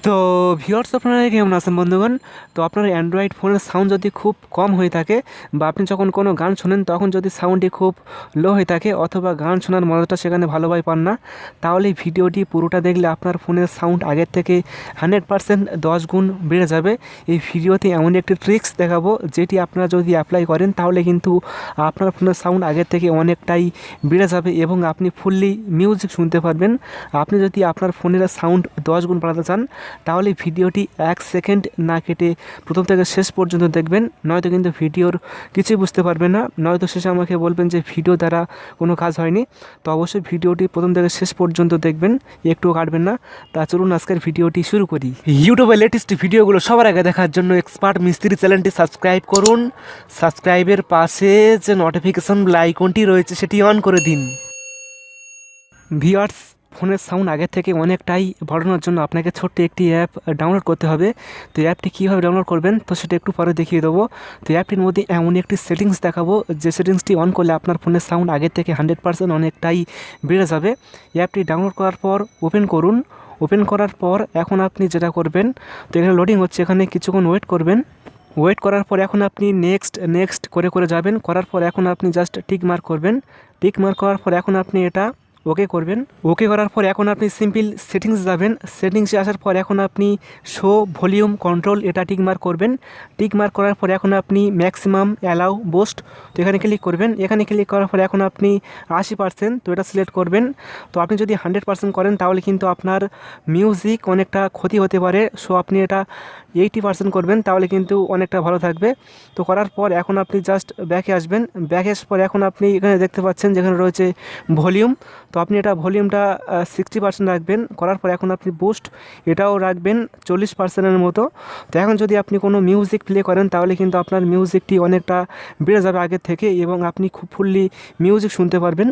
তো ভিউয়ার্স আপনারা কেমন আছেন বন্ধুগণ। তো আপনার অ্যান্ড্রয়েড ফোনের সাউন্ড যদি খুব কম হয়ে থাকে বা আপনি যখন কোনো গান শোনেন তখন যদি সাউন্ডটি খুব লো হয়ে থাকে অথবা গান শোনার মজাটা সেখানে ভালোভাবে পান না, তাহলে এই ভিডিওটি পুরোটা দেখলে আপনার ফোনের সাউন্ড আগের থেকে 100% 10 গুণ বেড়ে যাবে। এই ভিডিওতে এমন একটি ট্রিক্স দেখাবো যেটি আপনারা যদি অ্যাপ্লাই করেন তাহলে কিন্তু আপনার ফোনের সাউন্ড আগের থেকে অনেকটাই বেড়ে যাবে এবং আপনি ফুললি মিউজিক শুনতে পারবেন। আপনি যদি আপনার ফোনের সাউন্ড 10 গুণ বাড়াতে চান তাহলে ভিডিওটি 1 সেকেন্ড না কেটে প্রথম থেকে শেষ পর্যন্ত দেখবেন, নয়তো কিন্তু ভিডিওর কিছুই বুঝতে পারবেন না, নয়তো শেষে আমাকে বলবেন যে ভিডিও দ্বারা কোনো কাজ হয়নি। তো অবশ্যই ভিডিওটি প্রথম থেকে শেষ পর্যন্ত দেখবেন, একটুও কাটবেন না। তা চলুন আজকের ভিডিওটি শুরু করি। ইউটিউবে লেটেস্ট ভিডিওগুলো সবার আগে দেখার জন্য এক্সপার্ট মিস্ত্রি চ্যানেলটি সাবস্ক্রাইব করুন। সাবস্ক্রাইবের পাশে যে নোটিফিকেশন আইকনটি রয়েছে সেটি অন করে দিন। ভিউয়ার্স, ফোনের সাউন্ড আগের থেকে অনেকটাই বাড়ানোর জন্য আপনাকে ছোট্ট একটি অ্যাপ ডাউনলোড করতে হবে। তো অ্যাপটি কীভাবে ডাউনলোড করবেন তো সেটা একটু পরে দেখিয়ে দেবো। তো অ্যাপটির মধ্যে এমন একটি সেটিংস দেখাবো যে সেটিংসটি অন করলে আপনার ফোনের সাউন্ড আগের থেকে 100% অনেকটাই বেড়ে যাবে। অ্যাপটি ডাউনলোড করার পর ওপেন করুন। ওপেন করার পর এখন আপনি যেটা করবেন, তো এখানে লোডিং হচ্ছে, এখানে কিছুক্ষণ ওয়েট করবেন। ওয়েট করার পর এখন আপনি নেক্সট নেক্সট করে করে যাবেন। করার পর এখন আপনি জাস্ট টিক মার্ক করবেন। টিক মার্ক করার পর এখন আপনি এটা ওকে করবেন। ওকে করার পর এখন আপনি সিম্পল সেটিংস যাবেন। সেটিংসে আসার পর এখন আপনি শো ভলিউম কন্ট্রোল এটা টিক মার্ক করবেন। টিক মার্ক করার পর এখন আপনি ম্যাক্সিমাম অ্যালাউ বুস্ট, তো এখানে ক্লিক করবেন। এখানে ক্লিক করার পর এখন আপনি 80%, তো এটা সিলেক্ট করবেন। তো আপনি যদি 100% করেন তাহলে কিন্তু আপনার মিউজিক অনেকটা ক্ষতি হতে পারে। সো আপনি এটা 80% করবেন তাহলে কিন্তু অনেকটা ভালো থাকবে। তো করার পর এখন আপনি জাস্ট ব্যাকে আসবেন। ব্যাকে আসার পর এখন আপনি এখানে দেখতে পাচ্ছেন যেখানে রয়েছে ভলিউম, তো আপনি এটা ভলিউমটা 60% রাখবেন। করার পর এখন আপনি বুস্ট এটাও রাখবেন 40%-এর মতো। তো এখন যদি আপনি কোনো মিউজিক প্লে করেন তাহলে কিন্তু আপনার মিউজিকটি অনেকটা বেড়ে যাবে আগের থেকে এবং আপনি খুব ফুললি মিউজিক শুনতে পারবেন।